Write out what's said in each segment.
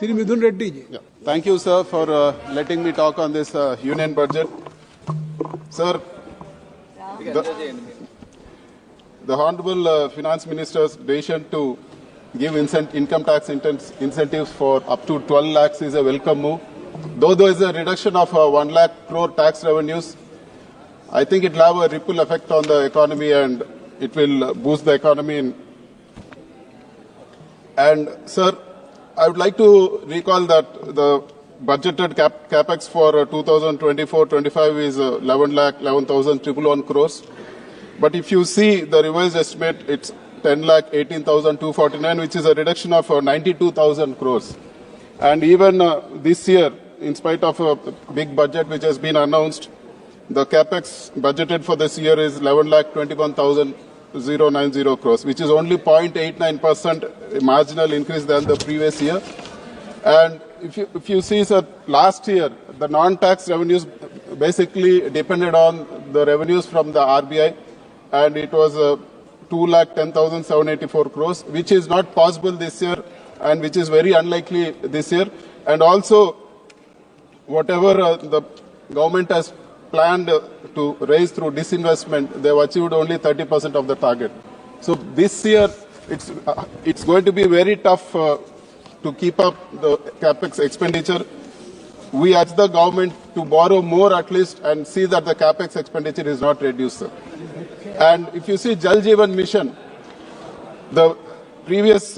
Sri Midhun Reddy ji. Yeah. Thank you, sir, for letting me talk on this union budget. Sir, the Honorable Finance Minister's decision to give income tax incentives for up to 12 lakhs is a welcome move. Though there is a reduction of 1 lakh crore tax revenues, I think it will have a ripple effect on the economy and it will boost the economy. And, sir, I would like to recall that the budgeted capex for 2024-25 is 11,11,111 crores. But if you see the revised estimate, it's 10,18,249, which is a reduction of 92,000 crores. And even this year, in spite of a big budget which has been announced, the capex budgeted for this year is 11,21,090 crores, which is only 0.89% marginal increase than the previous year. And if you see, sir, last year, the non-tax revenues basically depended on the revenues from the RBI, and it was 2,10,784 crores, which is not possible this year and which is very unlikely this year. And also, whatever the government has planned to raise through disinvestment, they have achieved only 30% of the target. So this year, it's going to be very tough to keep up the capex expenditure. We urge the government to borrow more at least and see that the capex expenditure is not reduced, sir. And if you see Jal Jeevan Mission, the previous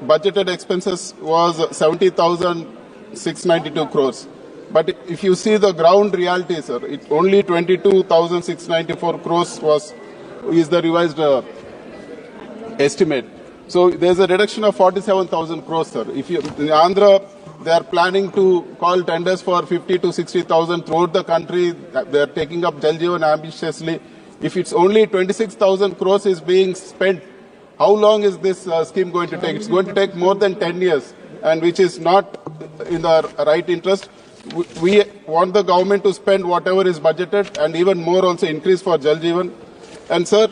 budgeted expenses was 70,692 crores. But if you see the ground reality, sir, it's only 22,694 crores is the revised estimate. So there's a reduction of 47,000 crores, sir. If you in Andhra, they are planning to call tenders for 50 to 60,000 throughout the country. They are taking up Jal Jeevan ambitiously. If it's only 26,000 crores is being spent, how long is this scheme going to take? It's going to take more than 10 years, and which is not in the right interest. We want the government to spend whatever is budgeted and even more also increase for Jal Jeevan. And sir,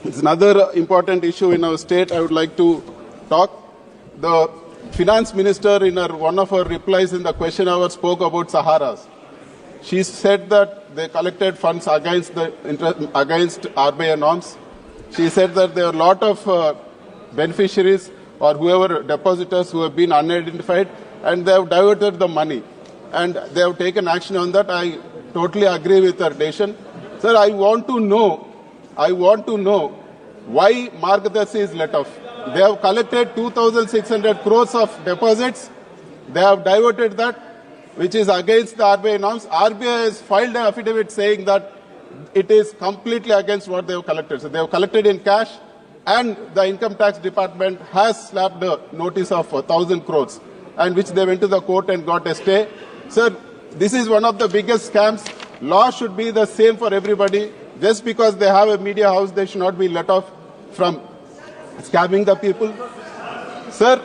it's another important issue in our state I would like to talk. The finance minister in one of her replies in the question hour spoke about Saharas. She said that they collected funds against RBI norms. She said that there are a lot of beneficiaries or whoever depositors who have been unidentified and they have diverted the money. And they have taken action on that. I totally agree with her decision. Sir, I want to know why Margad is let off. They have collected 2,600 crores of deposits. They have diverted that, which is against the RBI norms. RBI has filed an affidavit saying that it is completely against what they have collected. So they have collected in cash, and the income tax department has slapped a notice of 1,000 crores, and which they went to the court and got a stay. Sir, this is one of the biggest scams. Law should be the same for everybody. Just because they have a media house, they should not be let off from scamming the people. Sir,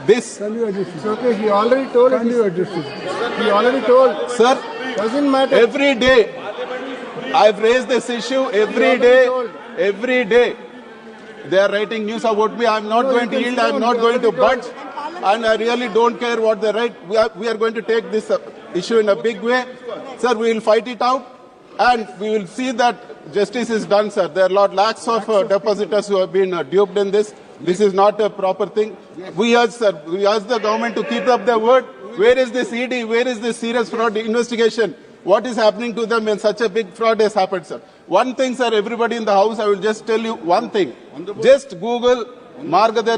this... Can you address it? Okay, he already told. Can you address it? He already told. Sir, doesn't matter. Every day, I've raised this issue every day. They are writing news about me. I'm not going to yield. I'm not going to budge. And I really don't care what they write. We are going to take this issue in a big way. Sir, we will fight it out. And we will see that justice is done, sir. There are lakhs of depositors who have been duped in this. This is not a proper thing. We urge the government to keep up their word. Where is this ED? Where is this serious fraud investigation? What is happening to them when such a big fraud has happened, sir? One thing, sir, everybody in the house, I will just tell you one thing. Just Google Margad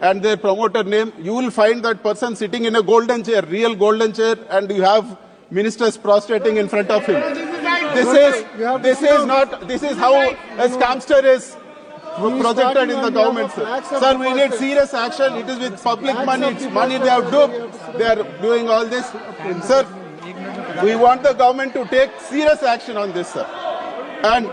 and their promoter name. You will find that person sitting in a golden chair, real golden chair, and you have ministers prostrating in front of him. This is how a scamster is projected in the government, sir. Sir, we need serious action. It is with public money. It's money they have duped. They are doing all this. Sir, we want the government to take serious action on this, sir. And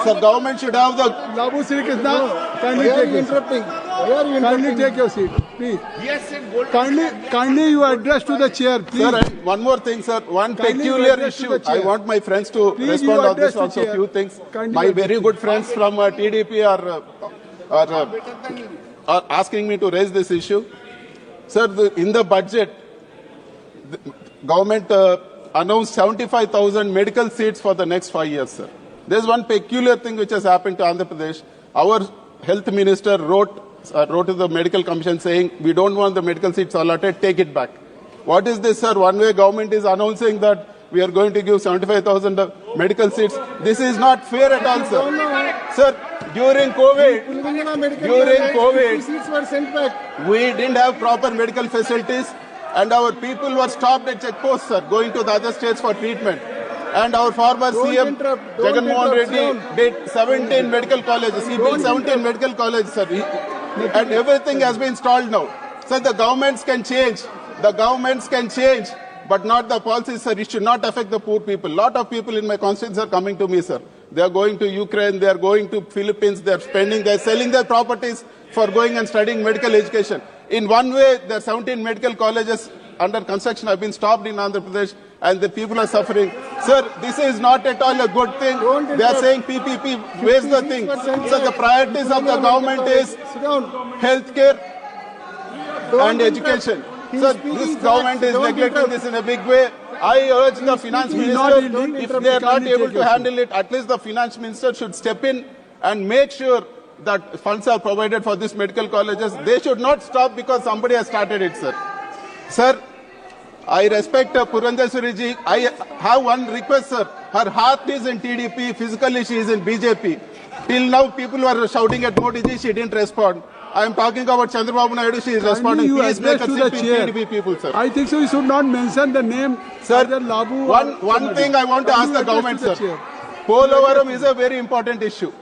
sir, government should have the... Labu Sri Krishna, can you take your seat? Please. He has said gold. Kindly you address to the chair, please. Sir, and one more thing, sir. One Kindly you peculiar address to issue. the chair. I want my friends to Please, you respond on address this to also. chair. Few things. Kindly My address very to good friends from TDP are asking me to raise this issue. Sir, in the budget, the government announced 75,000 medical seats for the next 5 years, sir. There's one peculiar thing which has happened to Andhra Pradesh. Our health minister wrote to the medical commission saying, we don't want the medical seats allotted, take it back. What is this, sir? One way government is announcing that we are going to give 75,000 medical seats. This is not fair at all, sir. Sir, during COVID, seats were sent back. we didn't have proper medical facilities and our people were stopped at checkposts, sir, going to the other states for treatment. And our former CM, interrupt, Jagan Mohan interrupt, Reddy, did 17 medical colleges. He built 17 medical colleges, sir. And everything has been stalled now. So the governments can change. The governments can change, but not the policies, sir. It should not affect the poor people. Lot of people in my constituency are coming to me, sir. They are going to Ukraine, they are going to Philippines, they are selling their properties for going and studying medical education. In one way, there are 17 medical colleges under construction have been stopped in Andhra Pradesh and the people are suffering. Sir, this is not at all a good thing. They are saying PPP, where's the thing? So the priorities of the government is healthcare and education. So this government is neglecting this in a big way. I urge the finance minister, if they are not able to handle it, at least the finance minister should step in and make sure that funds are provided for these medical colleges. They should not stop because somebody has started it, sir. Sir, I respect Purandarswari ji. I have one request, sir. Her heart is in TDP, physically she is in BJP. Till now, people were shouting at Modi ji, she didn't respond. I am talking about Chandrababu Naidu, she is responding. You Please make address a to the seat chair. TDP people, sir. I think so. You should not mention the name. Sir, either Labu one thing I want to ask the government, sir. Polavaram is a very important issue.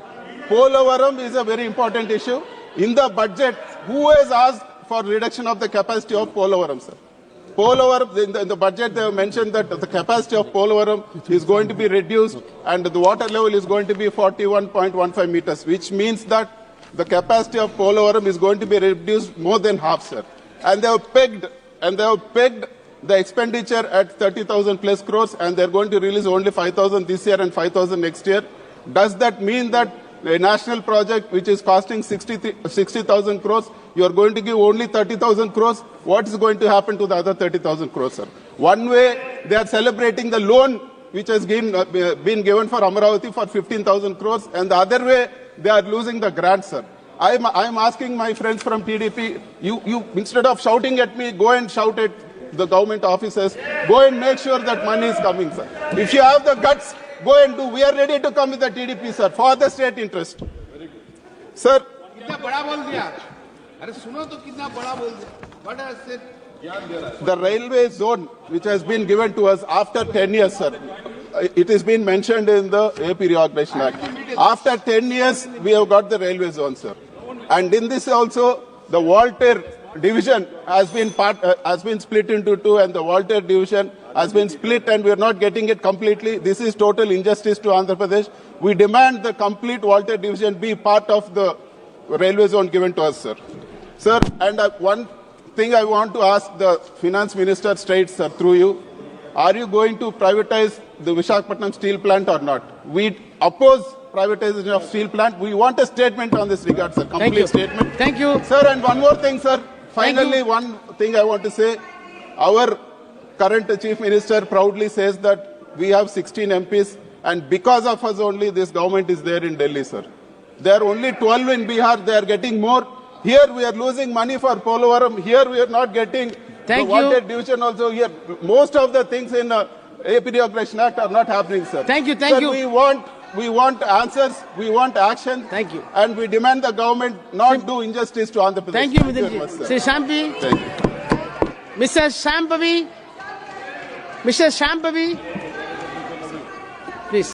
Polavaram is a very important issue. In the budget, who has asked for reduction of the capacity of Polavaram, sir? Polavaram, in the budget they have mentioned that the capacity of Polavaram is going to be reduced and the water level is going to be 41.15 meters, which means that the capacity of Polavaram is going to be reduced more than half, sir. And they have pegged the expenditure at 30,000 plus crores and they are going to release only 5,000 this year and 5,000 next year. Does that mean that a national project which is costing 60,000 crores, you are going to give only 30,000 crores? What is going to happen to the other 30,000 crores, sir? One way, they are celebrating the loan which has been given for Amaravati for 15,000 crores, and the other way, they are losing the grant, sir. I am asking my friends from TDP, you instead of shouting at me, go and shout at the government officers. Go and make sure that money is coming, sir. If you have the guts, go and do. We are ready to come with the TDP, sir, for the state interest. Sir. कितना बड़ा बोल दिया? अरे सुनो तो कितना बड़ा बोल दिया? What has said? The railway zone which has been given to us after 10 years, sir. It has been mentioned in the AP Reorganization Act. After 10 years, we have got the railway zone, sir. And in this also, the Walter division has been split into two, and the Walter division has been split, and we are not getting it completely. This is total injustice to Andhra Pradesh. We demand the complete Walter division be part of the railway zone given to us, sir. Sir, and one thing I want to ask the finance minister straight, sir, through you. Are you going to privatize the Visakhapatnam steel plant or not? We oppose privatization of steel plant. We want a statement on this regard, sir. Complete statement. Thank you. Sir, and one more thing, sir. Finally, one thing I want to say. Our current chief minister proudly says that we have 16 MPs, and because of us only this government is there in Delhi, sir. There are only 12 in Bihar. They are getting more. Here we are losing money for Polavaram. Here we are not getting the wanted division also. Here most of the things in AP Reorganization Act are not happening, sir. Thank you. Sir, we want answers. We want action. Thank you. And we demand the government not do injustice to Andhra Pradesh. Thank you, Mr. Sri Shampi. Thank you. Mr. Shampavi.